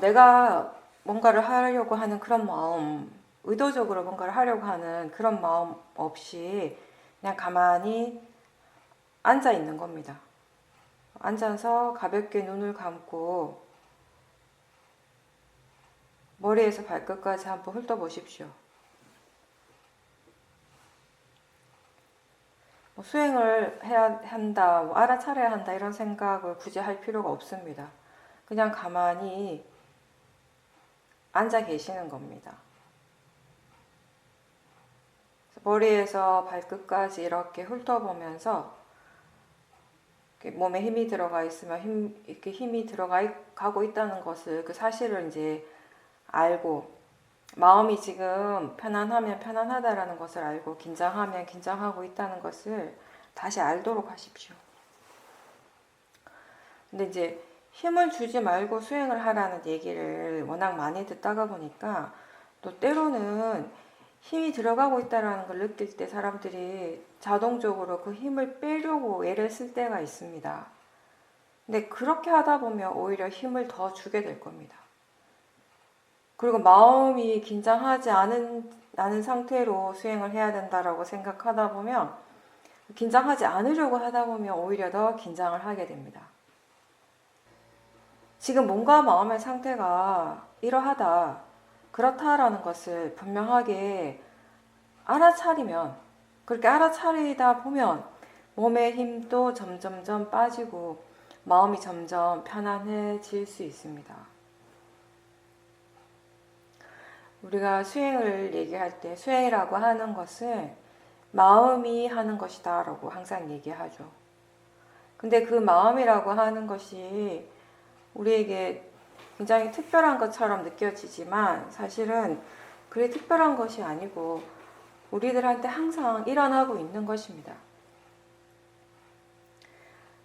내가 뭔가를 하려고 하는 그런 마음, 의도적으로 뭔가를 하려고 하는 그런 마음 없이 그냥 가만히 앉아 있는 겁니다. 앉아서 가볍게 눈을 감고 머리에서 발끝까지 한번 훑어보십시오. 수행을 해야 한다, 알아차려야 한다 이런 생각을 굳이 할 필요가 없습니다. 그냥 가만히 앉아 계시는 겁니다. 머리에서 발끝까지 이렇게 훑어보면서 몸에 힘이 들어가 있으면 이렇게 힘이 가고 있다는 것을 그 사실을 이제 알고, 마음이 지금 편안하면 편안하다라는 것을 알고, 긴장하면 긴장하고 있다는 것을 다시 알도록 하십시오. 근데 이제 힘을 주지 말고 수행을 하라는 얘기를 워낙 많이 듣다가 보니까 또 때로는 힘이 들어가고 있다는 걸 느낄 때 사람들이 자동적으로 그 힘을 빼려고 애를 쓸 때가 있습니다. 근데 그렇게 하다 보면 오히려 힘을 더 주게 될 겁니다. 그리고 마음이 긴장하지 않은 상태로 수행을 해야 된다라고 생각하다 보면 긴장하지 않으려고 하다 보면 오히려 더 긴장을 하게 됩니다. 지금 몸과 마음의 상태가 이러하다, 그렇다라는 것을 분명하게 알아차리면, 그렇게 알아차리다 보면 몸의 힘도 점점점 빠지고 마음이 점점 편안해질 수 있습니다. 우리가 수행을 얘기할 때 수행이라고 하는 것을 마음이 하는 것이다 라고 항상 얘기하죠. 근데 그 마음이라고 하는 것이 우리에게 굉장히 특별한 것처럼 느껴지지만 사실은 그리 특별한 것이 아니고 우리들한테 항상 일어나고 있는 것입니다.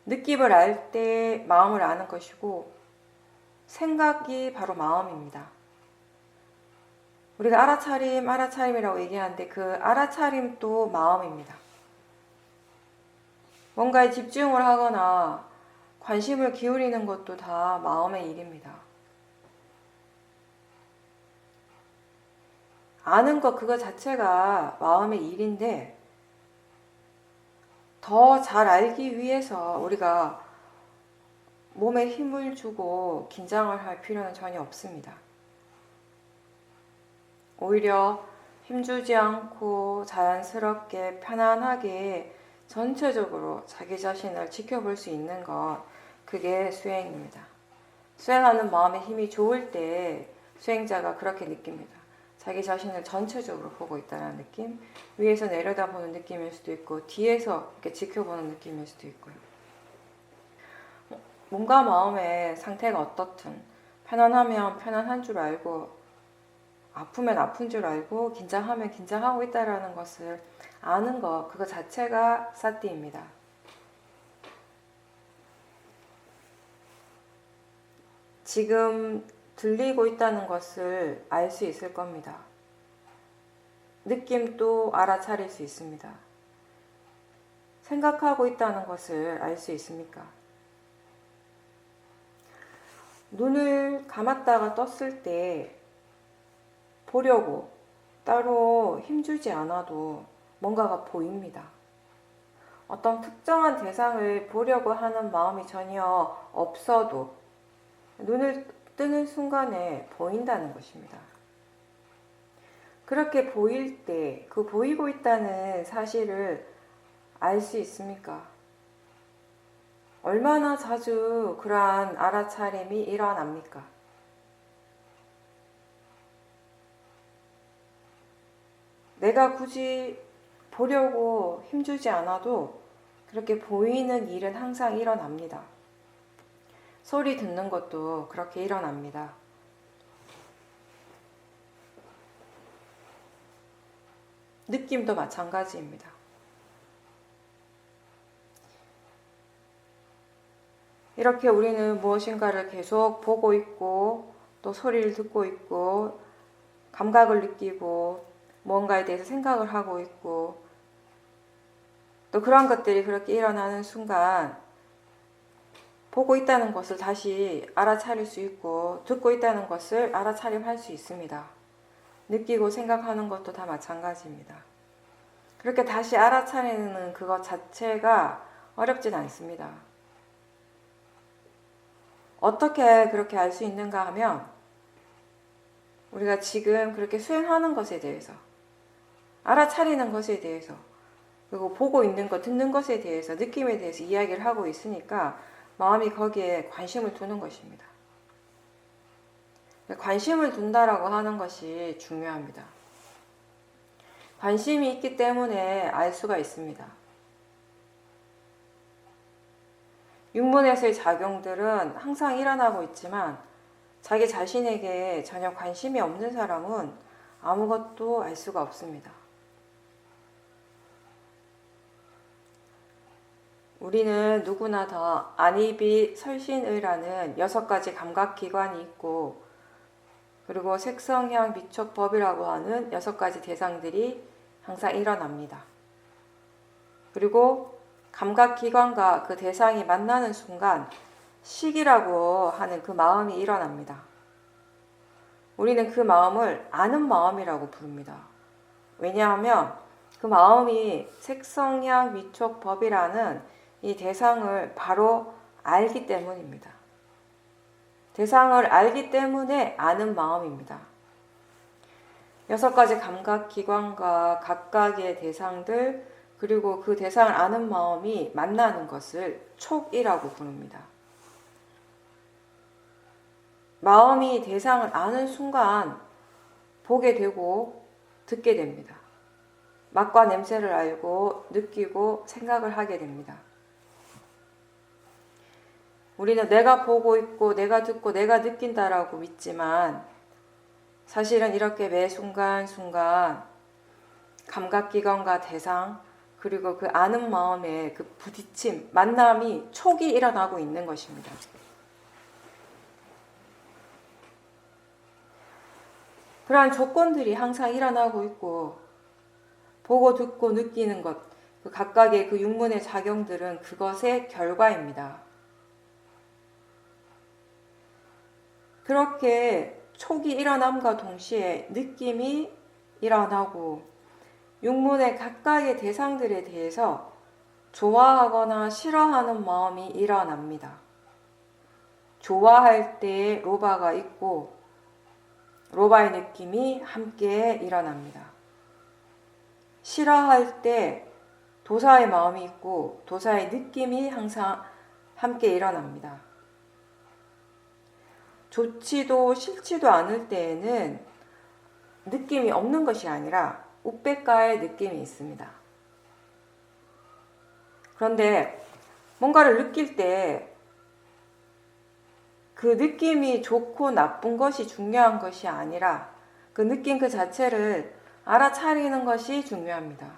느낌을 알 때 마음을 아는 것이고 생각이 바로 마음입니다. 우리가 알아차림이라고 얘기하는데 그 알아차림도 마음입니다. 뭔가에 집중을 하거나 관심을 기울이는 것도 다 마음의 일입니다. 아는 것 그거 자체가 마음의 일인데 더 잘 알기 위해서 우리가 몸에 힘을 주고 긴장을 할 필요는 전혀 없습니다. 오히려 힘주지 않고 자연스럽게 편안하게 전체적으로 자기 자신을 지켜볼 수 있는 것, 그게 수행입니다. 수행하는 마음의 힘이 좋을 때 수행자가 그렇게 느낍니다. 자기 자신을 전체적으로 보고 있다는 느낌, 위에서 내려다보는 느낌일 수도 있고 뒤에서 이렇게 지켜보는 느낌일 수도 있고요. 몸과 마음의 상태가 어떻든 편안하면 편안한 줄 알고 아프면 아픈 줄 알고 긴장하면 긴장하고 있다는 것을 아는 것, 그거 자체가 사띠입니다. 지금 들리고 있다는 것을 알 수 있을 겁니다. 느낌도 알아차릴 수 있습니다. 생각하고 있다는 것을 알 수 있습니까? 눈을 감았다가 떴을 때 보려고 따로 힘주지 않아도 뭔가가 보입니다. 어떤 특정한 대상을 보려고 하는 마음이 전혀 없어도 눈을 뜨는 순간에 보인다는 것입니다. 그렇게 보일 때 그 보이고 있다는 사실을 알 수 있습니까? 얼마나 자주 그러한 알아차림이 일어납니까? 내가 굳이 보려고 힘주지 않아도 그렇게 보이는 일은 항상 일어납니다. 소리 듣는 것도 그렇게 일어납니다. 느낌도 마찬가지입니다. 이렇게 우리는 무엇인가를 계속 보고 있고 또 소리를 듣고 있고 감각을 느끼고 뭔가에 대해서 생각을 하고 있고 또 그런 것들이 그렇게 일어나는 순간 보고 있다는 것을 다시 알아차릴 수 있고 듣고 있다는 것을 알아차림할 수 있습니다. 느끼고 생각하는 것도 다 마찬가지입니다. 그렇게 다시 알아차리는 그것 자체가 어렵진 않습니다. 어떻게 그렇게 알 수 있는가 하면 우리가 지금 그렇게 수행하는 것에 대해서, 알아차리는 것에 대해서, 그리고 보고 있는 것, 듣는 것에 대해서, 느낌에 대해서 이야기를 하고 있으니까 마음이 거기에 관심을 두는 것입니다. 관심을 둔다라고 하는 것이 중요합니다. 관심이 있기 때문에 알 수가 있습니다. 육문에서의 작용들은 항상 일어나고 있지만 자기 자신에게 전혀 관심이 없는 사람은 아무것도 알 수가 없습니다. 우리는 누구나 다 안이비 설신의라는 6가지 감각기관이 있고, 그리고 색성향 미촉법이라고 하는 6가지 대상들이 항상 일어납니다. 그리고 감각기관과 그 대상이 만나는 순간 식이라고 하는 그 마음이 일어납니다. 우리는 그 마음을 아는 마음이라고 부릅니다. 왜냐하면 그 마음이 색성향 미촉법이라는 이 대상을 바로 알기 때문입니다. 대상을 알기 때문에 아는 마음입니다. 6가지 감각기관과 각각의 대상들, 그리고 그 대상을 아는 마음이 만나는 것을 촉이라고 부릅니다. 마음이 대상을 아는 순간 보게 되고 듣게 됩니다. 맛과 냄새를 알고 느끼고 생각을 하게 됩니다. 우리는 내가 보고 있고 내가 듣고 내가 느낀다라고 믿지만 사실은 이렇게 매 순간순간 감각기관과 대상, 그리고 그 아는 마음의 그 부딪힘, 만남이 촉이 일어나고 있는 것입니다. 그러한 조건들이 항상 일어나고 있고, 보고 듣고 느끼는 것, 그 각각의 그 육문의 작용들은 그것의 결과입니다. 그렇게 촉이 일어남과 동시에 느낌이 일어나고 육문의 각각의 대상들에 대해서 좋아하거나 싫어하는 마음이 일어납니다. 좋아할 때 로바가 있고 로바의 느낌이 함께 일어납니다. 싫어할 때 도사의 마음이 있고 도사의 느낌이 항상 함께 일어납니다. 좋지도 싫지도 않을 때에는 느낌이 없는 것이 아니라 우백가의 느낌이 있습니다. 그런데 뭔가를 느낄 때 그 느낌이 좋고 나쁜 것이 중요한 것이 아니라 그 느낌 그 자체를 알아차리는 것이 중요합니다.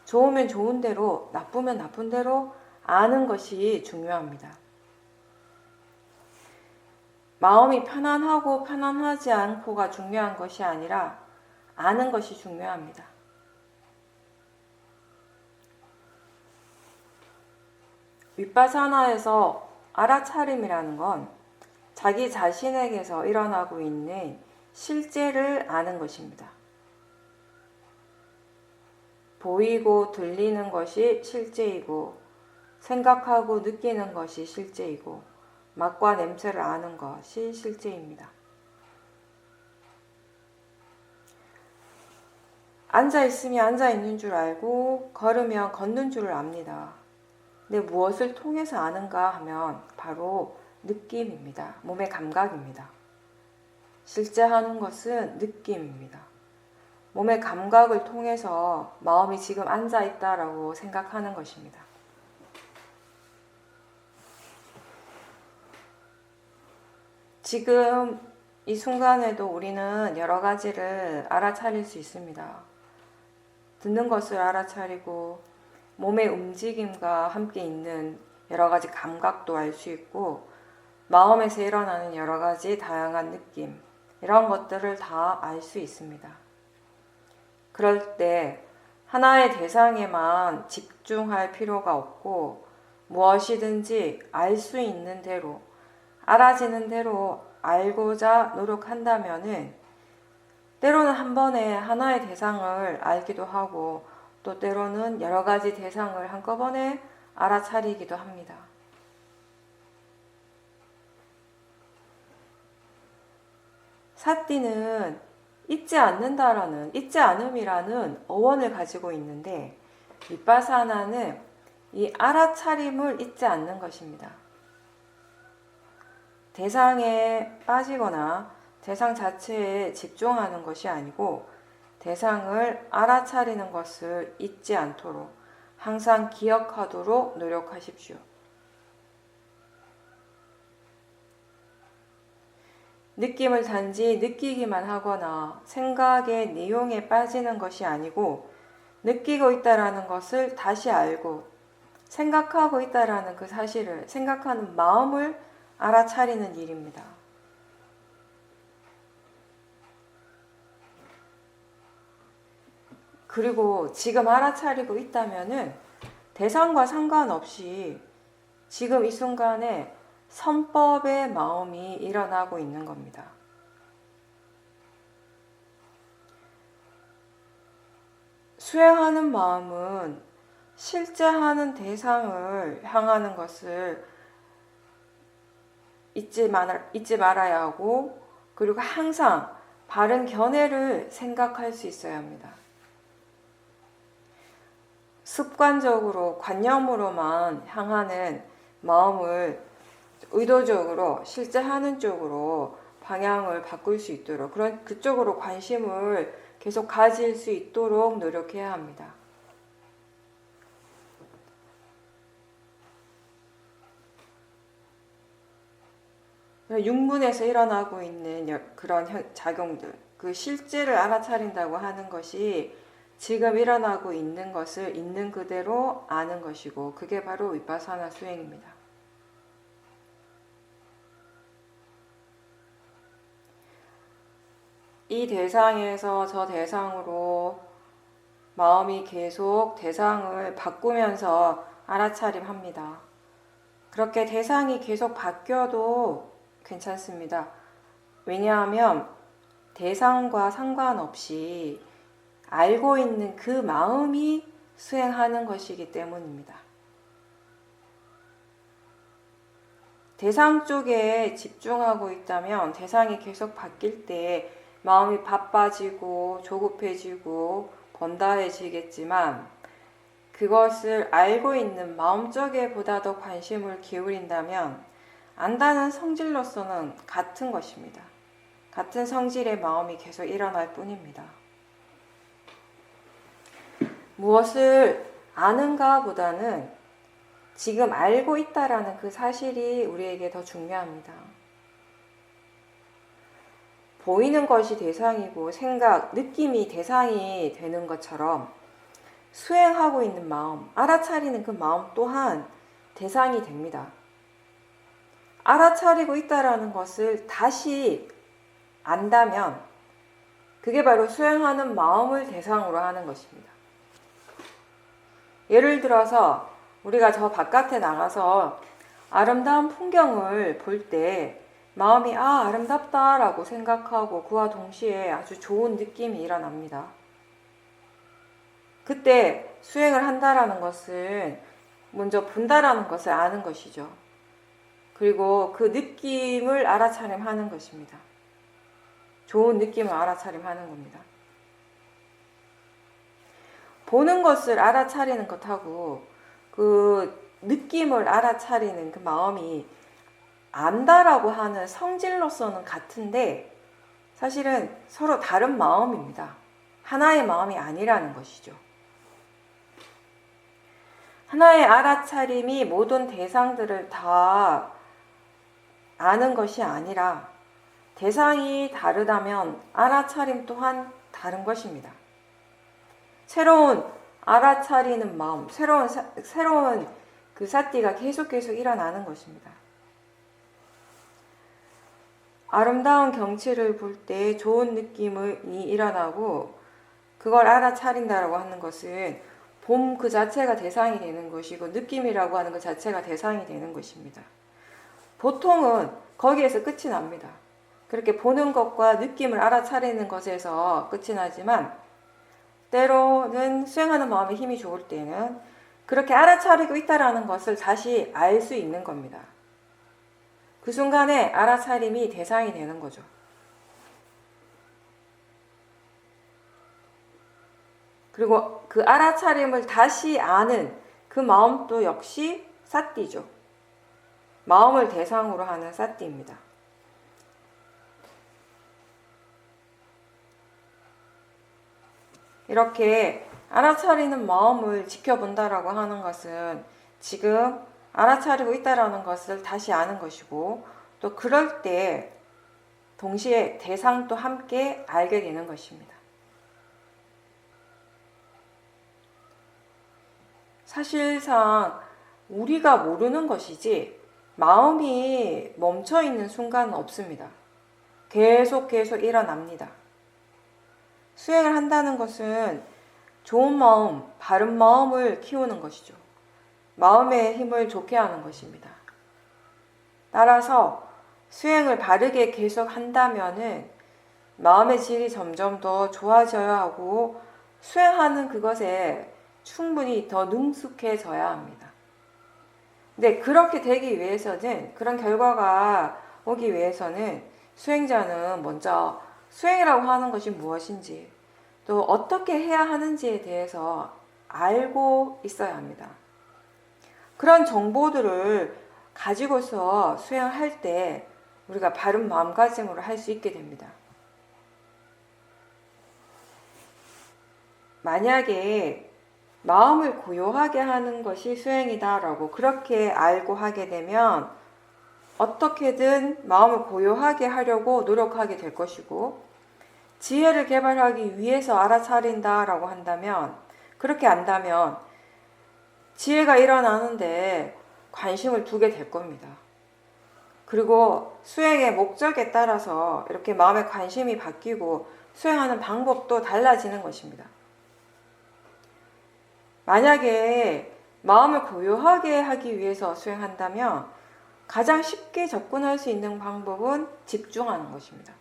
좋으면 좋은 대로, 나쁘면 나쁜 대로 아는 것이 중요합니다. 마음이 편안하고 편안하지 않고가 중요한 것이 아니라 아는 것이 중요합니다. 윗바사나에서 알아차림이라는 건 자기 자신에게서 일어나고 있는 실제를 아는 것입니다. 보이고 들리는 것이 실제이고 생각하고 느끼는 것이 실제이고 맛과 냄새를 아는 것이 실제입니다. 앉아있으면 앉아있는 줄 알고 걸으면 걷는 줄을 압니다. 근데 무엇을 통해서 아는가 하면 바로 느낌입니다. 몸의 감각입니다. 실제 하는 것은 느낌입니다. 몸의 감각을 통해서 마음이 지금 앉아있다라고 생각하는 것입니다. 지금 이 순간에도 우리는 여러 가지를 알아차릴 수 있습니다. 듣는 것을 알아차리고 몸의 움직임과 함께 있는 여러 가지 감각도 알 수 있고 마음에서 일어나는 여러 가지 다양한 느낌, 이런 것들을 다 알 수 있습니다. 그럴 때 하나의 대상에만 집중할 필요가 없고 무엇이든지 알 수 있는 대로, 알아지는 대로 알고자 노력한다면은 때로는 한 번에 하나의 대상을 알기도 하고 또 때로는 여러 가지 대상을 한꺼번에 알아차리기도 합니다. 사띠는 잊지 않는다라는, 잊지 않음이라는 어원을 가지고 있는데 비파사나는 이 알아차림을 잊지 않는 것입니다. 대상에 빠지거나 대상 자체에 집중하는 것이 아니고 대상을 알아차리는 것을 잊지 않도록 항상 기억하도록 노력하십시오. 느낌을 단지 느끼기만 하거나 생각의 내용에 빠지는 것이 아니고 느끼고 있다라는 것을 다시 알고 생각하고 있다라는 그 사실을, 생각하는 마음을 알아차리는 일입니다. 그리고 지금 알아차리고 있다면은 대상과 상관없이 지금 이 순간에 선법의 마음이 일어나고 있는 겁니다. 수행하는 마음은 실제 하는 대상을 향하는 것을 잊지 말아야 하고, 그리고 항상 바른 견해를 생각할 수 있어야 합니다. 습관적으로 관념으로만 향하는 마음을 의도적으로 실제 하는 쪽으로 방향을 바꿀 수 있도록, 그쪽으로 관심을 계속 가질 수 있도록 노력해야 합니다. 육문에서 일어나고 있는 그런 작용들, 그 실제를 알아차린다고 하는 것이 지금 일어나고 있는 것을 있는 그대로 아는 것이고, 그게 바로 위파사나 수행입니다. 이 대상에서 저 대상으로 마음이 계속 대상을 바꾸면서 알아차림합니다. 그렇게 대상이 계속 바뀌어도 괜찮습니다. 왜냐하면 대상과 상관없이 알고 있는 그 마음이 수행하는 것이기 때문입니다. 대상 쪽에 집중하고 있다면 대상이 계속 바뀔 때 마음이 바빠지고 조급해지고 번다해지겠지만, 그것을 알고 있는 마음 쪽에 보다 더 관심을 기울인다면 안다는 성질로서는 같은 것입니다. 같은 성질의 마음이 계속 일어날 뿐입니다. 무엇을 아는가 보다는 지금 알고 있다라는 그 사실이 우리에게 더 중요합니다. 보이는 것이 대상이고 생각, 느낌이 대상이 되는 것처럼 수행하고 있는 마음, 알아차리는 그 마음 또한 대상이 됩니다. 알아차리고 있다라는 것을 다시 안다면 그게 바로 수행하는 마음을 대상으로 하는 것입니다. 예를 들어서 우리가 저 바깥에 나가서 아름다운 풍경을 볼 때 마음이 아름답다라고 생각하고 그와 동시에 아주 좋은 느낌이 일어납니다. 그때 수행을 한다라는 것은 먼저 본다라는 것을 아는 것이죠. 그리고 그 느낌을 알아차림하는 것입니다. 좋은 느낌을 알아차림하는 겁니다. 보는 것을 알아차리는 것하고 그 느낌을 알아차리는 그 마음이 안다라고 하는 성질로서는 같은데 사실은 서로 다른 마음입니다. 하나의 마음이 아니라는 것이죠. 하나의 알아차림이 모든 대상들을 다 아는 것이 아니라 대상이 다르다면 알아차림 또한 다른 것입니다. 새로운 알아차리는 마음, 새로운 그 사띠가 계속 일어나는 것입니다. 아름다운 경치를 볼 때 좋은 느낌이 일어나고 그걸 알아차린다라고 하는 것은 봄 그 자체가 대상이 되는 것이고 느낌이라고 하는 그 자체가 대상이 되는 것입니다. 보통은 거기에서 끝이 납니다. 그렇게 보는 것과 느낌을 알아차리는 것에서 끝이 나지만 때로는 수행하는 마음에 힘이 좋을 때는 그렇게 알아차리고 있다는 것을 다시 알 수 있는 겁니다. 그 순간에 알아차림이 대상이 되는 거죠. 그리고 그 알아차림을 다시 아는 그 마음도 역시 사띠죠. 마음을 대상으로 하는 사띠입니다. 이렇게 알아차리는 마음을 지켜본다라고 하는 것은 지금 알아차리고 있다라는 것을 다시 아는 것이고, 또 그럴 때 동시에 대상도 함께 알게 되는 것입니다. 사실상 우리가 모르는 것이지 마음이 멈춰있는 순간은 없습니다. 계속 일어납니다. 수행을 한다는 것은 좋은 마음, 바른 마음을 키우는 것이죠. 마음의 힘을 좋게 하는 것입니다. 따라서 수행을 바르게 계속 한다면은 마음의 질이 점점 더 좋아져야 하고 수행하는 그것에 충분히 더 능숙해져야 합니다. 근데 그렇게 되기 위해서는, 그런 결과가 오기 위해서는 수행자는 먼저 수행이라고 하는 것이 무엇인지, 또 어떻게 해야 하는지에 대해서 알고 있어야 합니다. 그런 정보들을 가지고서 수행할 때 우리가 바른 마음가짐으로 할 수 있게 됩니다. 만약에 마음을 고요하게 하는 것이 수행이다라고 그렇게 알고 하게 되면 어떻게든 마음을 고요하게 하려고 노력하게 될 것이고, 지혜를 개발하기 위해서 알아차린다라고 한다면, 그렇게 안다면 지혜가 일어나는데 관심을 두게 될 겁니다. 그리고 수행의 목적에 따라서 이렇게 마음의 관심이 바뀌고 수행하는 방법도 달라지는 것입니다. 만약에 마음을 고요하게 하기 위해서 수행한다면 가장 쉽게 접근할 수 있는 방법은 집중하는 것입니다.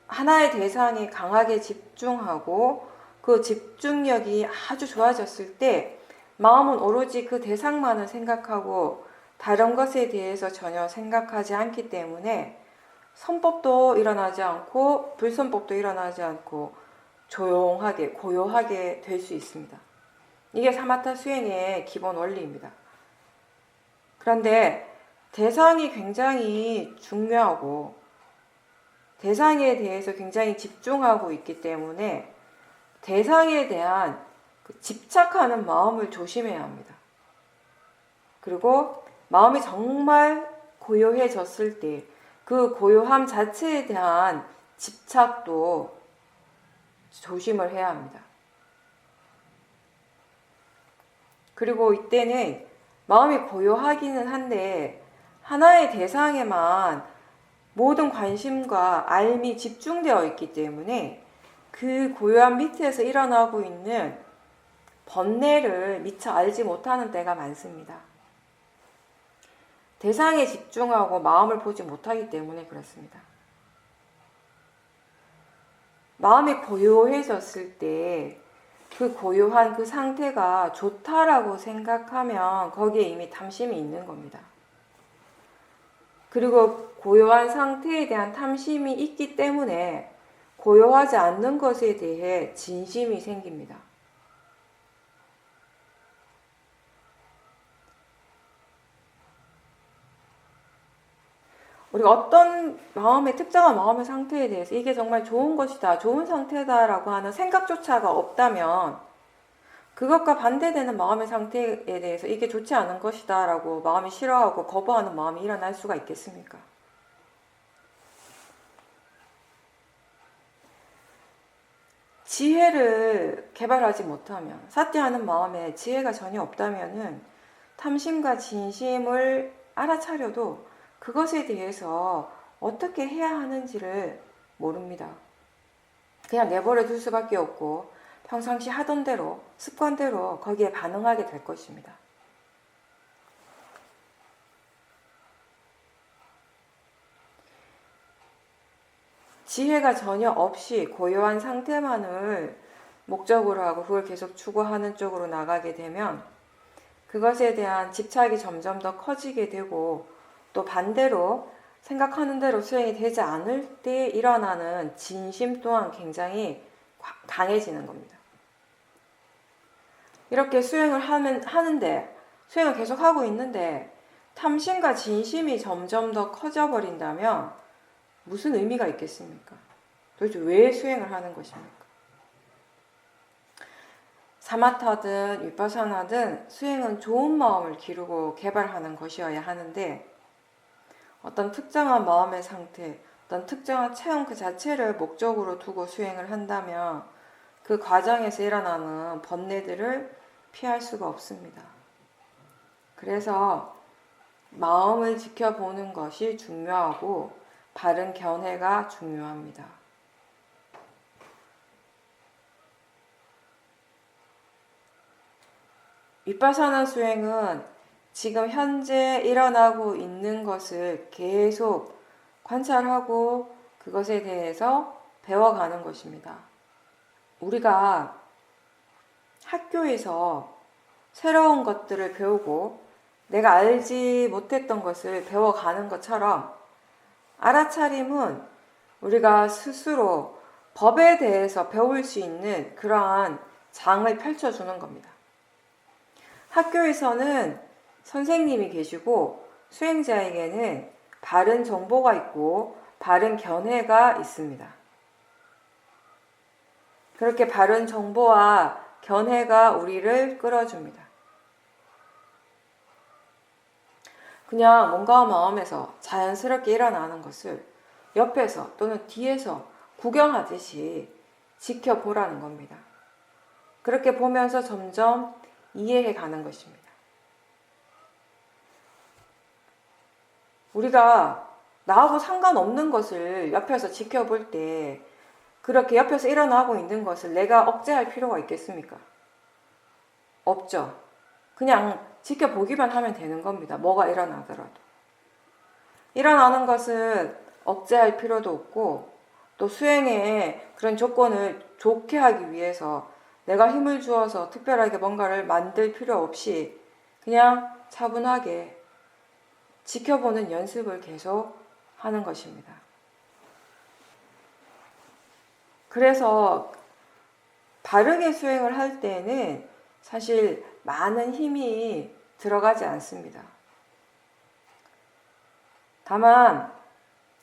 하나의 대상에 강하게 집중하고 그 집중력이 아주 좋아졌을 때 마음은 오로지 그 대상만을 생각하고 다른 것에 대해서 전혀 생각하지 않기 때문에 선법도 일어나지 않고 불선법도 일어나지 않고 조용하게 고요하게 될 수 있습니다. 이게 사마타 수행의 기본 원리입니다. 그런데 대상이 굉장히 중요하고 대상에 대해서 굉장히 집중하고 있기 때문에 대상에 대한 집착하는 마음을 조심해야 합니다. 그리고 마음이 정말 고요해졌을 때 그 고요함 자체에 대한 집착도 조심을 해야 합니다. 그리고 이때는 마음이 고요하기는 한데 하나의 대상에만 모든 관심과 알미 집중되어 있기 때문에 그 고요함 밑에서 일어나고 있는 번뇌를 미처 알지 못하는 때가 많습니다. 대상에 집중하고 마음을 보지 못하기 때문에 그렇습니다. 마음이 고요해졌을 때 그 고요한 그 상태가 좋다라고 생각하면 거기에 이미 탐심이 있는 겁니다. 그리고 고요한 상태에 대한 탐심이 있기 때문에 고요하지 않는 것에 대해 진심이 생깁니다. 우리가 어떤 마음의 특정한 마음의 상태에 대해서 이게 정말 좋은 것이다, 좋은 상태다라고 하는 생각조차가 없다면 그것과 반대되는 마음의 상태에 대해서 이게 좋지 않은 것이다 라고 마음이 싫어하고 거부하는 마음이 일어날 수가 있겠습니까? 지혜를 개발하지 못하면, 사띠하는 마음에 지혜가 전혀 없다면은 탐심과 진심을 알아차려도 그것에 대해서 어떻게 해야 하는지를 모릅니다. 그냥 내버려 둘 수밖에 없고 평상시 하던 대로, 습관대로 거기에 반응하게 될 것입니다. 지혜가 전혀 없이 고요한 상태만을 목적으로 하고 그걸 계속 추구하는 쪽으로 나가게 되면 그것에 대한 집착이 점점 더 커지게 되고, 또 반대로 생각하는 대로 수행이 되지 않을 때 일어나는 진심 또한 굉장히 강해지는 겁니다. 이렇게 수행을 하는데, 수행을 계속 하고 있는데 탐심과 진심이 점점 더 커져 버린다면 무슨 의미가 있겠습니까? 도대체 왜 수행을 하는 것입니까? 사마타든 위파사나든 수행은 좋은 마음을 기르고 개발하는 것이어야 하는데, 어떤 특정한 마음의 상태, 어떤 특정한 체험 그 자체를 목적으로 두고 수행을 한다면 그 과정에서 일어나는 번뇌들을 피할 수가 없습니다. 그래서 마음을 지켜보는 것이 중요하고 바른 견해가 중요합니다. 위파사나 수행은 지금 현재 일어나고 있는 것을 계속 관찰하고 그것에 대해서 배워가는 것입니다. 우리가 학교에서 새로운 것들을 배우고 내가 알지 못했던 것을 배워가는 것처럼 알아차림은 우리가 스스로 법에 대해서 배울 수 있는 그러한 장을 펼쳐주는 겁니다. 학교에서는 선생님이 계시고 수행자에게는 바른 정보가 있고 바른 견해가 있습니다. 그렇게 바른 정보와 견해가 우리를 끌어줍니다. 그냥 몸과 마음에서 자연스럽게 일어나는 것을 옆에서 또는 뒤에서 구경하듯이 지켜보라는 겁니다. 그렇게 보면서 점점 이해해 가는 것입니다. 우리가 나하고 상관없는 것을 옆에서 지켜볼 때 그렇게 옆에서 일어나고 있는 것을 내가 억제할 필요가 있겠습니까? 없죠. 그냥 지켜보기만 하면 되는 겁니다. 뭐가 일어나더라도. 일어나는 것은 억제할 필요도 없고, 또 수행의 그런 조건을 좋게 하기 위해서 내가 힘을 주어서 특별하게 뭔가를 만들 필요 없이 그냥 차분하게 지켜보는 연습을 계속 하는 것입니다. 그래서 바르게 수행을 할 때는 사실 많은 힘이 들어가지 않습니다. 다만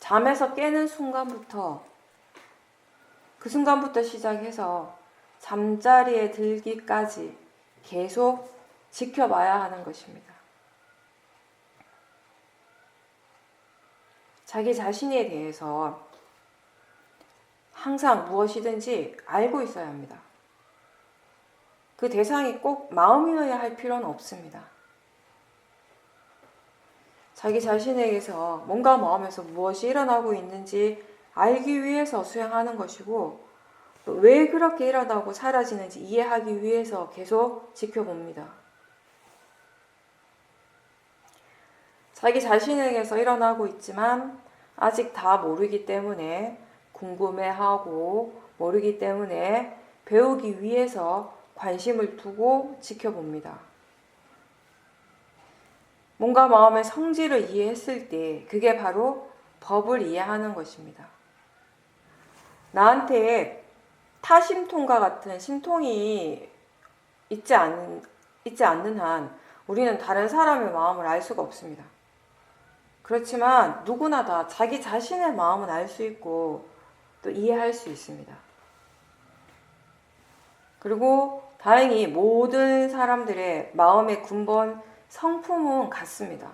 잠에서 깨는 순간부터, 그 순간부터 시작해서 잠자리에 들기까지 계속 지켜봐야 하는 것입니다. 자기 자신에 대해서 항상 무엇이든지 알고 있어야 합니다. 그 대상이 꼭 마음이어야 할 필요는 없습니다. 자기 자신에게서 뭔가 마음에서 무엇이 일어나고 있는지 알기 위해서 수행하는 것이고, 왜 그렇게 일어나고 사라지는지 이해하기 위해서 계속 지켜봅니다. 자기 자신에게서 일어나고 있지만 아직 다 모르기 때문에 궁금해하고, 모르기 때문에 배우기 위해서 관심을 두고 지켜봅니다. 뭔가 마음의 성질을 이해했을 때 그게 바로 법을 이해하는 것입니다. 나한테 타심통과 같은 심통이 있지 않는 한 우리는 다른 사람의 마음을 알 수가 없습니다. 그렇지만 누구나 다 자기 자신의 마음은 알 수 있고 또 이해할 수 있습니다. 그리고 다행히 모든 사람들의 마음의 근본 성품은 같습니다.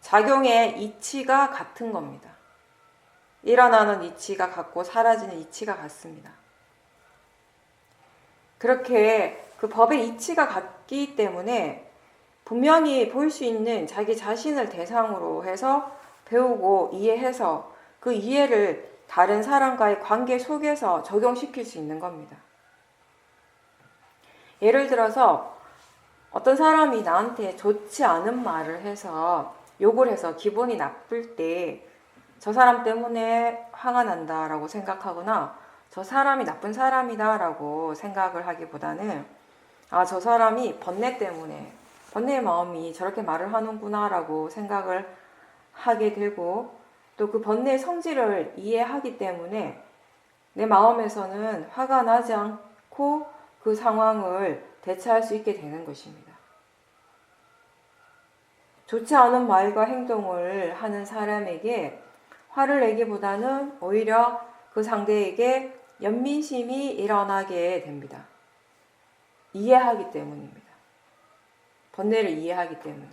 작용의 이치가 같은 겁니다. 일어나는 이치가 같고 사라지는 이치가 같습니다. 그렇게 그 법의 이치가 같기 때문에 분명히 볼 수 있는 자기 자신을 대상으로 해서 배우고 이해해서 그 이해를 다른 사람과의 관계 속에서 적용시킬 수 있는 겁니다. 예를 들어서 어떤 사람이 나한테 좋지 않은 말을 해서 욕을 해서 기분이 나쁠 때 저 사람 때문에 화가 난다라고 생각하거나 저 사람이 나쁜 사람이다라고 생각을 하기보다는 아, 저 사람이 번뇌의 마음이 저렇게 말을 하는구나라고 생각을 하게 되고 또 그 번뇌의 성질을 이해하기 때문에 내 마음에서는 화가 나지 않고 그 상황을 대처할 수 있게 되는 것입니다. 좋지 않은 말과 행동을 하는 사람에게 화를 내기보다는 오히려 그 상대에게 연민심이 일어나게 됩니다. 이해하기 때문입니다. 번뇌를 이해하기 때문에.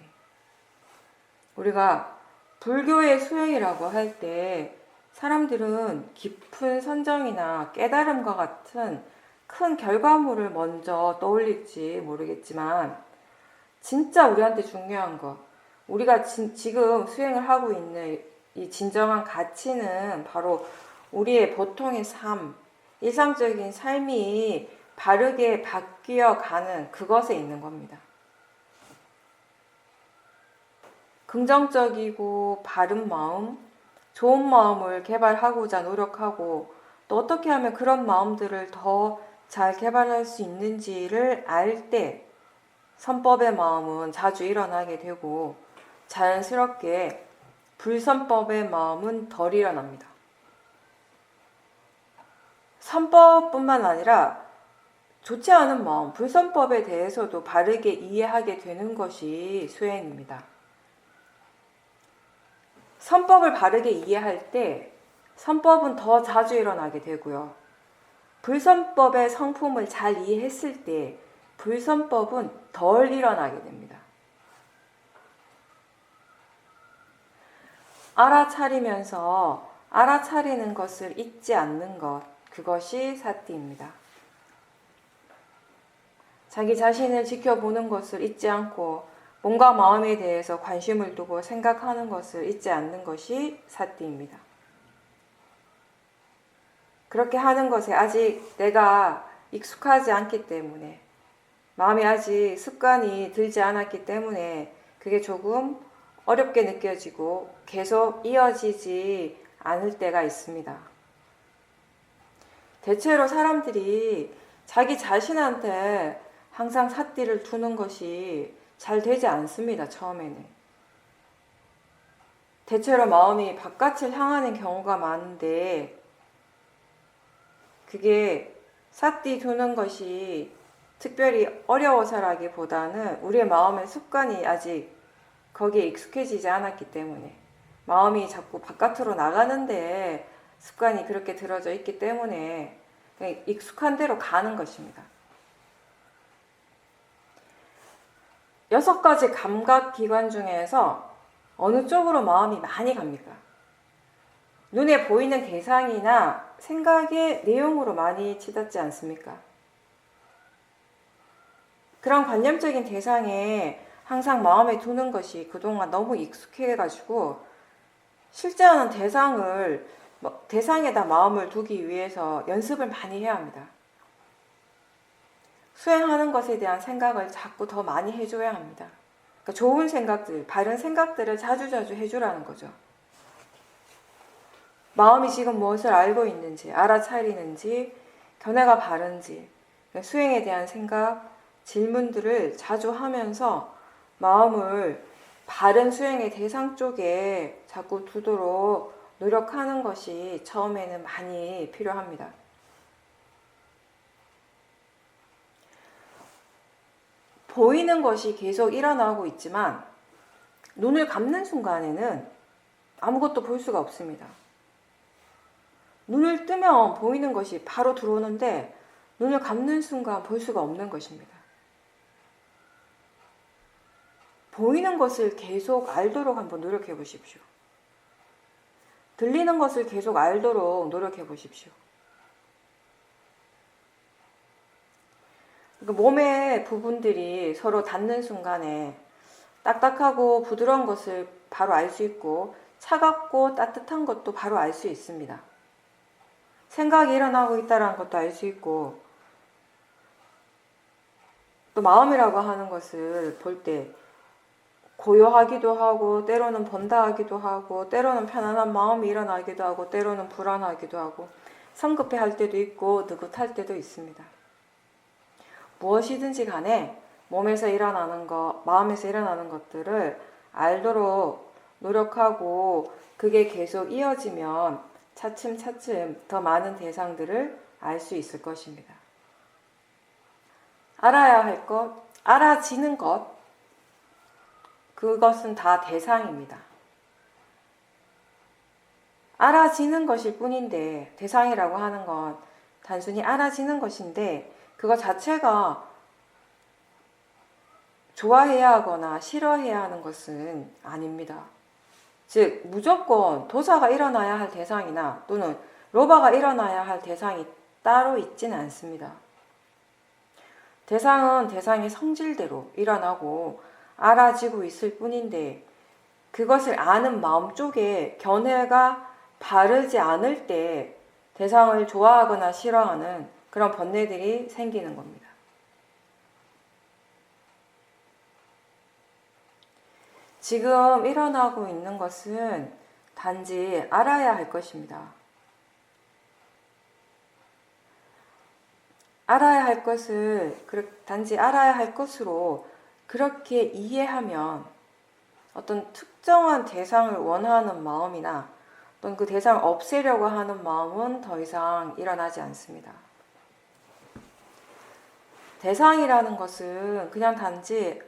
우리가 불교의 수행이라고 할 때 사람들은 깊은 선정이나 깨달음과 같은 큰 결과물을 먼저 떠올릴지 모르겠지만 진짜 우리한테 중요한 것, 우리가 지금 수행을 하고 있는 이 진정한 가치는 바로 우리의 보통의 삶, 일상적인 삶이 바르게 바뀌어 가는 그것에 있는 겁니다. 긍정적이고 바른 마음, 좋은 마음을 개발하고자 노력하고 또 어떻게 하면 그런 마음들을 더 잘 개발할 수 있는지를 알 때 선법의 마음은 자주 일어나게 되고 자연스럽게 불선법의 마음은 덜 일어납니다. 선법뿐만 아니라 좋지 않은 마음, 불선법에 대해서도 바르게 이해하게 되는 것이 수행입니다. 선법을 바르게 이해할 때 선법은 더 자주 일어나게 되고요. 불선법의 성품을 잘 이해했을 때 불선법은 덜 일어나게 됩니다. 알아차리면서 알아차리는 것을 잊지 않는 것, 그것이 사띠입니다. 자기 자신을 지켜보는 것을 잊지 않고 몸과 마음에 대해서 관심을 두고 생각하는 것을 잊지 않는 것이 사띠입니다. 그렇게 하는 것에 아직 내가 익숙하지 않기 때문에 마음에 아직 습관이 들지 않았기 때문에 그게 조금 어렵게 느껴지고 계속 이어지지 않을 때가 있습니다. 대체로 사람들이 자기 자신한테 항상 사띠를 두는 것이 잘 되지 않습니다. 처음에는. 대체로 마음이 바깥을 향하는 경우가 많은데 그게 사띠 두는 것이 특별히 어려워서라기보다는 우리의 마음의 습관이 아직 거기에 익숙해지지 않았기 때문에 마음이 자꾸 바깥으로 나가는데 습관이 그렇게 들어져 있기 때문에 그냥 익숙한 대로 가는 것입니다. 6가지 감각기관 중에서 어느 쪽으로 마음이 많이 갑니까? 눈에 보이는 대상이나 생각의 내용으로 많이 치닫지 않습니까? 그런 관념적인 대상에 항상 마음에 두는 것이 그동안 너무 익숙해가지고 실제하는 대상에다 마음을 두기 위해서 연습을 많이 해야 합니다. 수행하는 것에 대한 생각을 자꾸 더 많이 해줘야 합니다. 그러니까 좋은 생각들, 바른 생각들을 자주자주 해주라는 거죠. 마음이 지금 무엇을 알고 있는지, 알아차리는지, 견해가 바른지, 수행에 대한 생각, 질문들을 자주 하면서 마음을 바른 수행의 대상 쪽에 자꾸 두도록 노력하는 것이 처음에는 많이 필요합니다. 보이는 것이 계속 일어나고 있지만 눈을 감는 순간에는 아무것도 볼 수가 없습니다. 눈을 뜨면 보이는 것이 바로 들어오는데 눈을 감는 순간 볼 수가 없는 것입니다. 보이는 것을 계속 알도록 한번 노력해 보십시오. 들리는 것을 계속 알도록 노력해 보십시오. 그러니까 몸의 부분들이 서로 닿는 순간에 딱딱하고 부드러운 것을 바로 알 수 있고 차갑고 따뜻한 것도 바로 알 수 있습니다. 생각이 일어나고 있다는 것도 알 수 있고 또 마음이라고 하는 것을 볼 때 고요하기도 하고 때로는 번다 하기도 하고 때로는 편안한 마음이 일어나기도 하고 때로는 불안하기도 하고 성급해 할 때도 있고 느긋할 때도 있습니다. 무엇이든지 간에 몸에서 일어나는 것, 마음에서 일어나는 것들을 알도록 노력하고 그게 계속 이어지면 차츰차츰 더 많은 대상들을 알 수 있을 것입니다. 알아야 할 것, 알아지는 것, 그것은 다 대상입니다. 알아지는 것일 뿐인데 대상이라고 하는 건 단순히 알아지는 것인데 그거 자체가 좋아해야 하거나 싫어해야 하는 것은 아닙니다. 즉 무조건 도사가 일어나야 할 대상이나 또는 로바가 일어나야 할 대상이 따로 있지는 않습니다. 대상은 대상의 성질대로 일어나고 알아지고 있을 뿐인데 그것을 아는 마음 쪽에 견해가 바르지 않을 때 대상을 좋아하거나 싫어하는 그런 번뇌들이 생기는 겁니다. 지금 일어나고 있는 것은 단지 알아야 할 것입니다. 알아야 할 것을 단지 알아야 할 것으로 그렇게 이해하면 어떤 특정한 대상을 원하는 마음이나 또는 그 대상을 없애려고 하는 마음은 더 이상 일어나지 않습니다. 대상이라는 것은 그냥 단지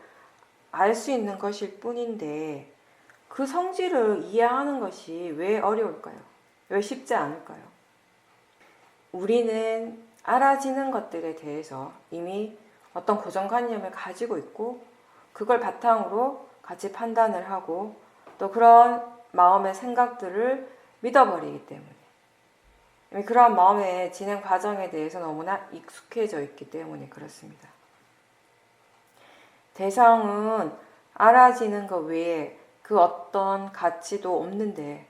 알 수 있는 것일 뿐인데 그 성질을 이해하는 것이 왜 어려울까요? 왜 쉽지 않을까요? 우리는 알아지는 것들에 대해서 이미 어떤 고정관념을 가지고 있고 그걸 바탕으로 같이 판단을 하고 또 그런 마음의 생각들을 믿어버리기 때문에 그러한 마음의 진행 과정에 대해서 너무나 익숙해져 있기 때문에 그렇습니다. 대상은 알아지는 것 외에 그 어떤 가치도 없는데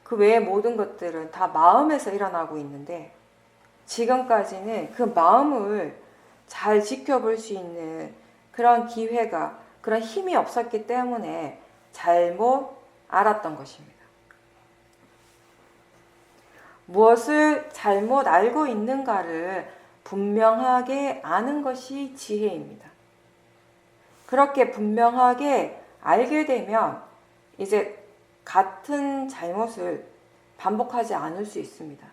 그 외의 모든 것들은 다 마음에서 일어나고 있는데 지금까지는 그 마음을 잘 지켜볼 수 있는 그런 기회가 그런 힘이 없었기 때문에 잘못 알았던 것입니다. 무엇을 잘못 알고 있는가를 분명하게 아는 것이 지혜입니다. 그렇게 분명하게 알게 되면 이제 같은 잘못을 반복하지 않을 수 있습니다.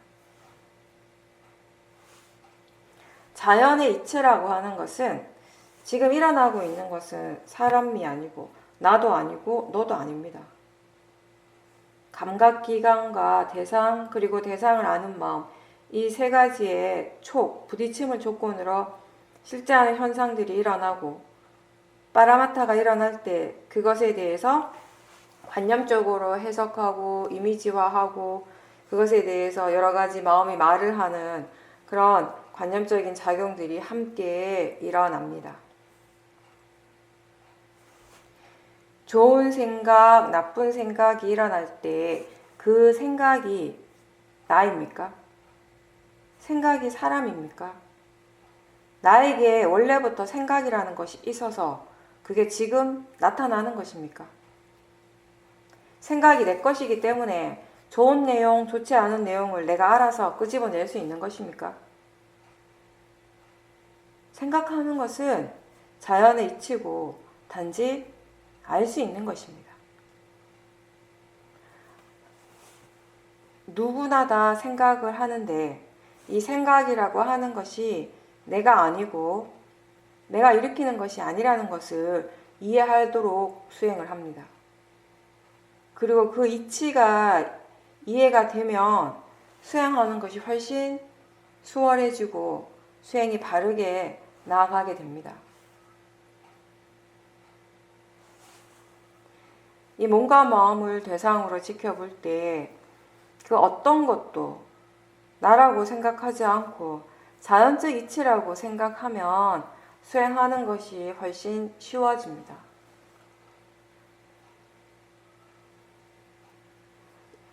자연의 이치라고 하는 것은 지금 일어나고 있는 것은 사람이 아니고 나도 아니고 너도 아닙니다. 감각기관과 대상 그리고 대상을 아는 마음 이 세 가지의 부딪힘을 조건으로 실제하는 현상들이 일어나고 파라마타가 일어날 때 그것에 대해서 관념적으로 해석하고 이미지화하고 그것에 대해서 여러 가지 마음이 말을 하는 그런 관념적인 작용들이 함께 일어납니다. 좋은 생각, 나쁜 생각이 일어날 때 그 생각이 나입니까? 생각이 사람입니까? 나에게 원래부터 생각이라는 것이 있어서 그게 지금 나타나는 것입니까? 생각이 내 것이기 때문에 좋은 내용, 좋지 않은 내용을 내가 알아서 끄집어낼 수 있는 것입니까? 생각하는 것은 자연의 이치고 단지 알 수 있는 것입니다. 누구나 다 생각을 하는데 이 생각이라고 하는 것이 내가 아니고 내가 일으키는 것이 아니라는 것을 이해하도록 수행을 합니다. 그리고 그 이치가 이해가 되면 수행하는 것이 훨씬 수월해지고 수행이 바르게 나아가게 됩니다. 이 몸과 마음을 대상으로 지켜볼 때 그 어떤 것도 나라고 생각하지 않고 자연적 이치라고 생각하면 수행하는 것이 훨씬 쉬워집니다.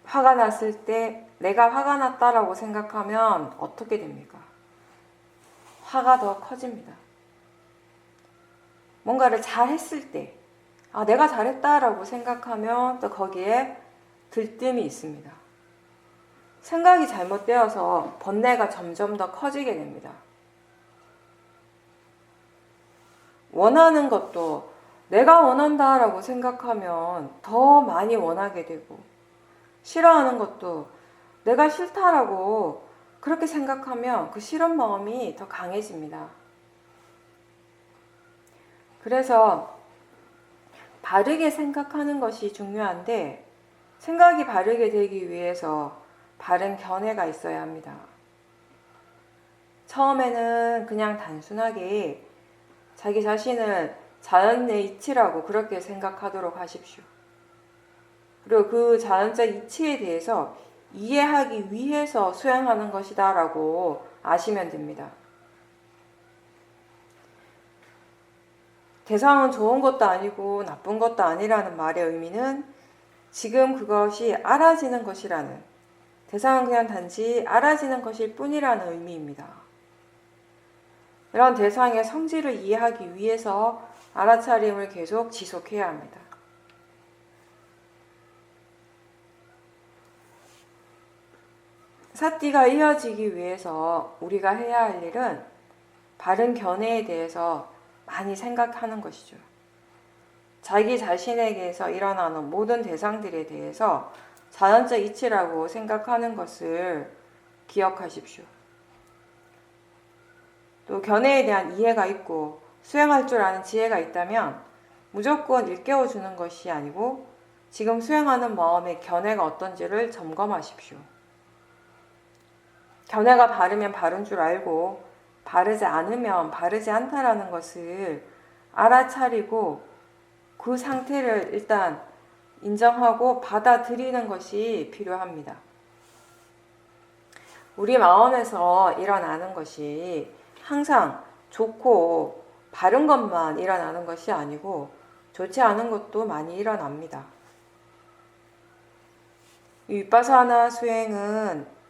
화가 났을 때 내가 화가 났다라고 생각하면 어떻게 됩니까? 화가 더 커집니다. 뭔가를 잘했을 때, 아, 내가 잘했다라고 생각하면 또 거기에 들뜸이 있습니다. 생각이 잘못되어서 번뇌가 점점 더 커지게 됩니다. 원하는 것도 내가 원한다라고 생각하면 더 많이 원하게 되고, 싫어하는 것도 내가 싫다라고 그렇게 생각하면 그 싫은 마음이 더 강해집니다. 그래서 바르게 생각하는 것이 중요한데, 생각이 바르게 되기 위해서 바른 견해가 있어야 합니다. 처음에는 그냥 단순하게 자기 자신을 자연의 이치라고 그렇게 생각하도록 하십시오. 그리고 그 자연적 이치에 대해서 이해하기 위해서 수행하는 것이다 라고 아시면 됩니다. 대상은 좋은 것도 아니고 나쁜 것도 아니라는 말의 의미는 지금 그것이 알아지는 것이라는, 대상은 그냥 단지 알아지는 것일 뿐이라는 의미입니다. 이런 대상의 성질을 이해하기 위해서 알아차림을 계속 지속해야 합니다. 사띠가 이어지기 위해서 우리가 해야 할 일은 바른 견해에 대해서 많이 생각하는 것이죠. 자기 자신에게서 일어나는 모든 대상들에 대해서 자연적 이치라고 생각하는 것을 기억하십시오. 또 견해에 대한 이해가 있고 수행할 줄 아는 지혜가 있다면 무조건 일깨워주는 것이 아니고 지금 수행하는 마음의 견해가 어떤지를 점검하십시오. 견해가 바르면 바른 줄 알고 바르지 않으면 바르지 않다라는 것을 알아차리고 그 상태를 일단 인정하고 받아들이는 것이 필요합니다. 우리 마음에서 일어나는 것이 항상 좋고 바른 것만 일어나는 것이 아니고 좋지 않은 것도 많이 일어납니다. 윗바사나 수행은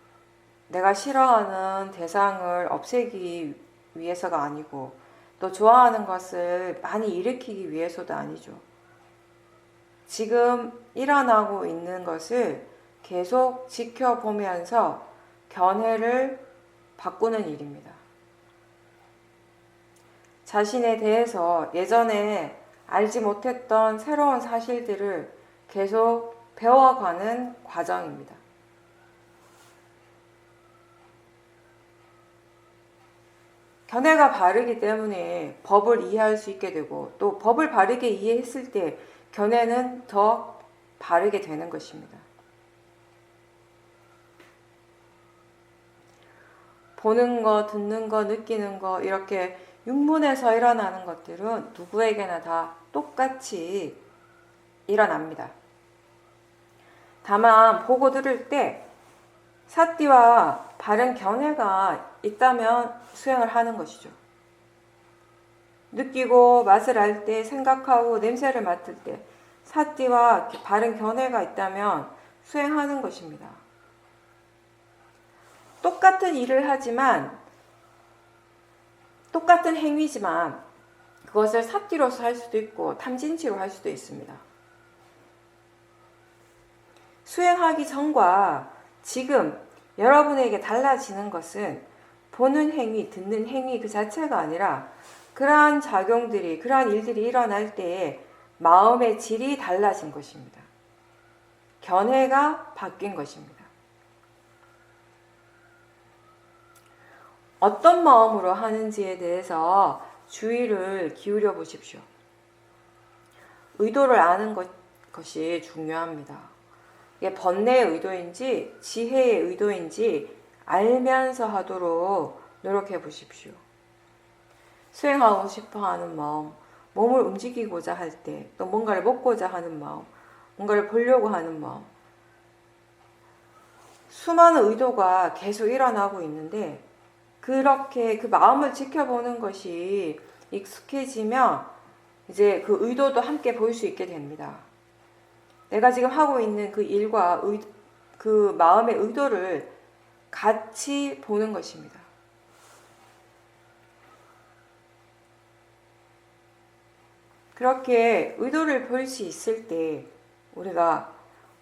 내가 싫어하는 대상을 없애기 위해서가 아니고 또 좋아하는 것을 많이 일으키기 위해서도 아니죠. 지금 일어나고 있는 것을 계속 지켜보면서 견해를 바꾸는 일입니다. 자신에 대해서 예전에 알지 못했던 새로운 사실들을 계속 배워가는 과정입니다. 견해가 바르기 때문에 법을 이해할 수 있게 되고 또 법을 바르게 이해했을 때 견해는 더 바르게 되는 것입니다. 보는 거, 듣는 거, 느끼는 거 이렇게 육문에서 일어나는 것들은 누구에게나 다 똑같이 일어납니다. 다만 보고 들을 때 사띠와 바른 견해가 있다면 수행을 하는 것이죠. 느끼고 맛을 알 때, 생각하고 냄새를 맡을 때 사띠와 바른 견해가 있다면 수행하는 것입니다. 똑같은 일을 하지만 똑같은 행위지만 그것을 사띠로서 할 수도 있고 탐진치로 할 수도 있습니다. 수행하기 전과 지금 여러분에게 달라지는 것은 보는 행위, 듣는 행위 그 자체가 아니라 그러한 작용들이, 그러한 일들이 일어날 때에 마음의 질이 달라진 것입니다. 견해가 바뀐 것입니다. 어떤 마음으로 하는지에 대해서 주의를 기울여 보십시오. 의도를 아는 것이 중요합니다. 이게 번뇌의 의도인지 지혜의 의도인지 알면서 하도록 노력해 보십시오. 수행하고 싶어 하는 마음, 몸을 움직이고자 할 때, 또 뭔가를 먹고자 하는 마음, 뭔가를 보려고 하는 마음, 수많은 의도가 계속 일어나고 있는데 그렇게 그 마음을 지켜보는 것이 익숙해지면 이제 그 의도도 함께 볼 수 있게 됩니다. 내가 지금 하고 있는 그 일과 그 마음의 의도를 같이 보는 것입니다. 그렇게 의도를 볼 수 있을 때 우리가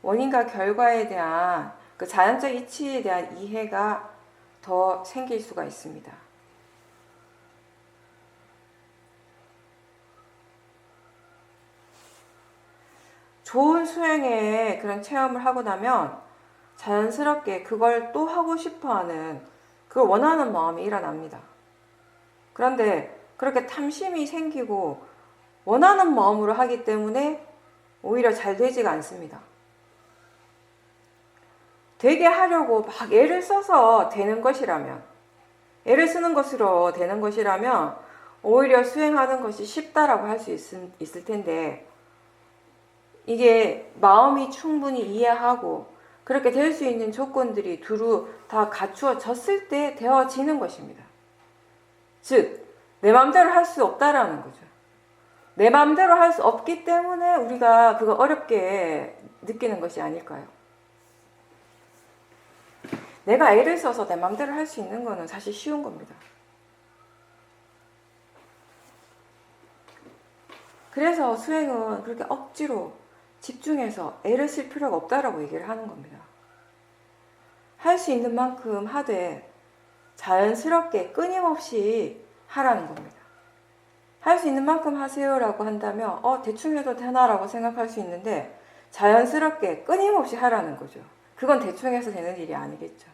원인과 결과에 대한 그 자연적 이치에 대한 이해가 더 생길 수가 있습니다. 좋은 수행의 그런 체험을 하고 나면 자연스럽게 그걸 또 하고 싶어 하는, 그걸 원하는 마음이 일어납니다. 그런데 그렇게 탐심이 생기고 원하는 마음으로 하기 때문에 오히려 잘 되지가 않습니다. 되게 하려고 막 애를 써서 되는 것이라면, 애를 쓰는 것으로 되는 것이라면 오히려 수행하는 것이 쉽다라고 할 수 있을 텐데, 이게 마음이 충분히 이해하고 그렇게 될 수 있는 조건들이 두루 다 갖추어졌을 때 되어지는 것입니다. 즉, 내 마음대로 할 수 없다라는 거죠. 내 마음대로 할 수 없기 때문에 우리가 그거 어렵게 느끼는 것이 아닐까요? 내가 애를 써서 내 마음대로 할 수 있는 거는 사실 쉬운 겁니다. 그래서 수행은 그렇게 억지로 집중해서 애를 쓸 필요가 없다라고 얘기를 하는 겁니다. 할 수 있는 만큼 하되 자연스럽게 끊임없이 하라는 겁니다. 할 수 있는 만큼 하세요라고 한다면 대충 해도 되나라고 생각할 수 있는데, 자연스럽게 끊임없이 하라는 거죠. 그건 대충 해서 되는 일이 아니겠죠.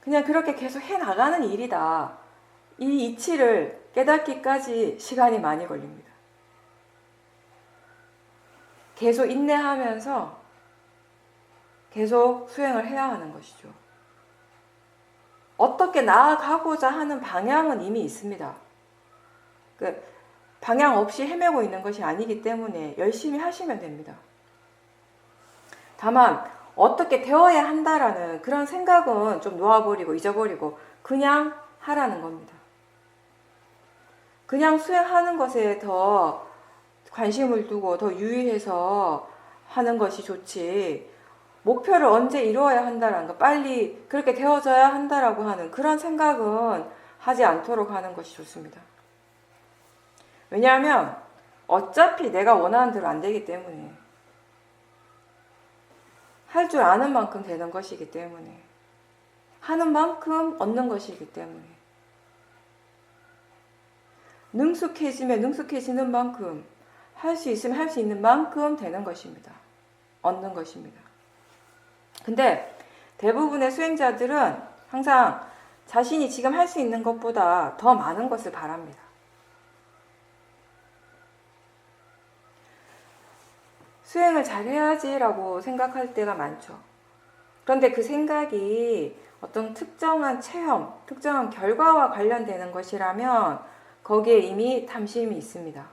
그냥 그렇게 계속 해나가는 일이다. 이 이치를 깨닫기까지 시간이 많이 걸립니다. 계속 인내하면서 계속 수행을 해야 하는 것이죠. 어떻게 나아가고자 하는 방향은 이미 있습니다. 그 방향 없이 헤매고 있는 것이 아니기 때문에 열심히 하시면 됩니다. 다만 어떻게 되어야 한다라는 그런 생각은 좀 놓아버리고 잊어버리고 그냥 하라는 겁니다. 그냥 수행하는 것에 더 관심을 두고 더 유의해서 하는 것이 좋지, 목표를 언제 이루어야 한다라는 거, 빨리 그렇게 되어져야 한다라고 하는 그런 생각은 하지 않도록 하는 것이 좋습니다. 왜냐하면 어차피 내가 원하는 대로 안 되기 때문에, 할 줄 아는 만큼 되는 것이기 때문에, 하는 만큼 얻는 것이기 때문에, 능숙해지면 능숙해지는 만큼, 할 수 있으면 할 수 있는 만큼 되는 것입니다. 얻는 것입니다. 근데 대부분의 수행자들은 항상 자신이 지금 할 수 있는 것보다 더 많은 것을 바랍니다. 수행을 잘해야지라고 생각할 때가 많죠. 그런데 그 생각이 어떤 특정한 체험, 특정한 결과와 관련되는 것이라면 거기에 이미 탐심이 있습니다.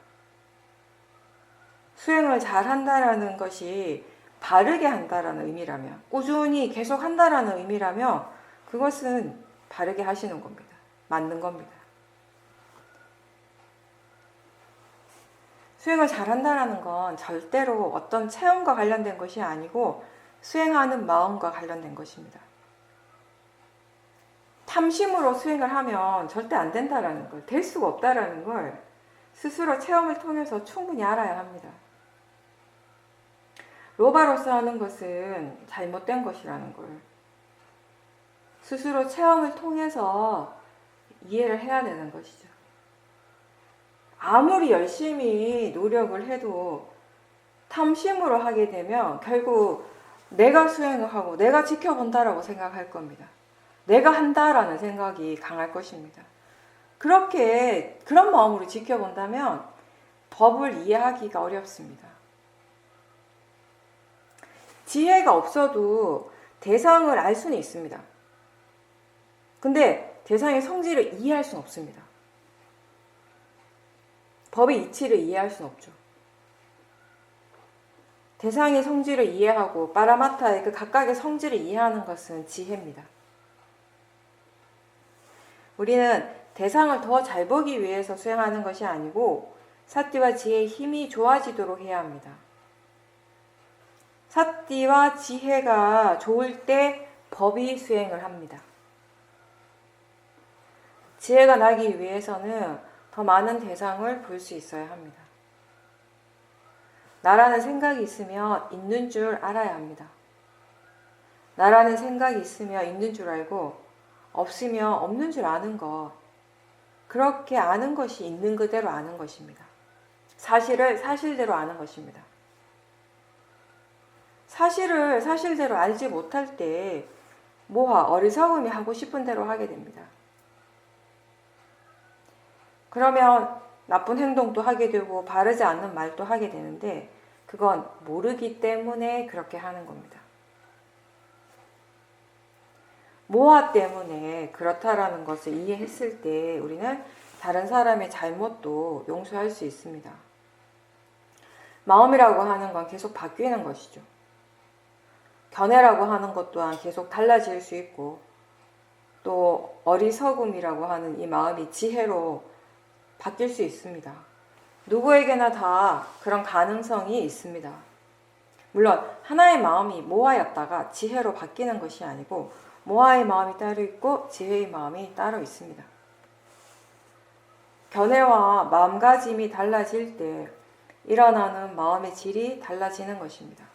수행을 잘한다라는 것이 바르게 한다라는 의미라면, 꾸준히 계속 한다라는 의미라면 그것은 바르게 하시는 겁니다. 맞는 겁니다. 수행을 잘한다라는 건 절대로 어떤 체험과 관련된 것이 아니고 수행하는 마음과 관련된 것입니다. 탐심으로 수행을 하면 절대 안 된다라는 걸, 될 수가 없다라는 걸 스스로 체험을 통해서 충분히 알아야 합니다. 로바로서 하는 것은 잘못된 것이라는 걸 스스로 체험을 통해서 이해를 해야 되는 것이죠. 아무리 열심히 노력을 해도 탐심으로 하게 되면 결국 내가 수행을 하고 내가 지켜본다라고 생각할 겁니다. 내가 한다라는 생각이 강할 것입니다. 그런 마음으로 지켜본다면 법을 이해하기가 어렵습니다. 지혜가 없어도 대상을 알 수는 있습니다. 근데 대상의 성질을 이해할 수는 없습니다. 법의 이치를 이해할 수는 없죠. 대상의 성질을 이해하고 파라마타의 그 각각의 성질을 이해하는 것은 지혜입니다. 우리는 대상을 더 잘 보기 위해서 수행하는 것이 아니고 사띠와 지혜의 힘이 좋아지도록 해야 합니다. 사띠와 지혜가 좋을 때 법이 수행을 합니다. 지혜가 나기 위해서는 더 많은 대상을 볼 수 있어야 합니다. 나라는 생각이 있으며 있는 줄 알아야 합니다. 나라는 생각이 있으며 있는 줄 알고 없으며 없는 줄 아는 것, 그렇게 아는 것이 있는 그대로 아는 것입니다. 사실을 사실대로 아는 것입니다. 사실을 사실대로 알지 못할 때 모화, 어리석음이 하고 싶은 대로 하게 됩니다. 그러면 나쁜 행동도 하게 되고 바르지 않는 말도 하게 되는데 그건 모르기 때문에 그렇게 하는 겁니다. 모화 때문에 그렇다라는 것을 이해했을 때 우리는 다른 사람의 잘못도 용서할 수 있습니다. 마음이라고 하는 건 계속 바뀌는 것이죠. 견해라고 하는 것 또한 계속 달라질 수 있고 또 어리석음이라고 하는 이 마음이 지혜로 바뀔 수 있습니다. 누구에게나 다 그런 가능성이 있습니다. 물론 하나의 마음이 모아였다가 지혜로 바뀌는 것이 아니고 모아의 마음이 따로 있고 지혜의 마음이 따로 있습니다. 견해와 마음가짐이 달라질 때 일어나는 마음의 질이 달라지는 것입니다.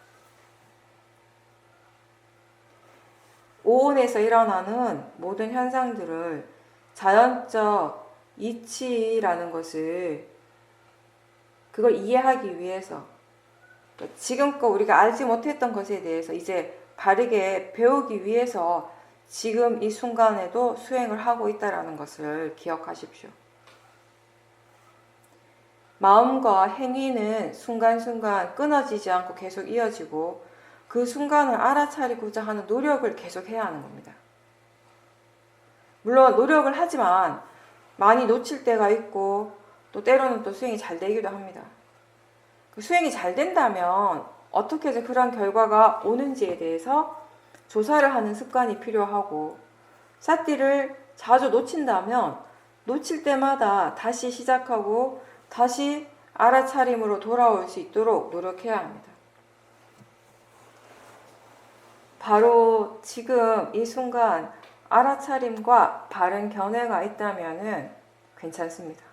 오온에서 일어나는 모든 현상들을 자연적 이치라는 것을 그걸 이해하기 위해서 지금껏 우리가 알지 못했던 것에 대해서 이제 바르게 배우기 위해서 지금 이 순간에도 수행을 하고 있다는 것을 기억하십시오. 마음과 행위는 순간순간 끊어지지 않고 계속 이어지고 그 순간을 알아차리고자 하는 노력을 계속 해야 하는 겁니다. 물론 노력을 하지만 많이 놓칠 때가 있고 또 때로는 또 수행이 잘 되기도 합니다. 그 수행이 잘 된다면 어떻게 해서 그런 결과가 오는지에 대해서 조사를 하는 습관이 필요하고 삿띠를 자주 놓친다면 놓칠 때마다 다시 시작하고 다시 알아차림으로 돌아올 수 있도록 노력해야 합니다. 바로 지금 이 순간 알아차림과 바른 견해가 있다면 괜찮습니다.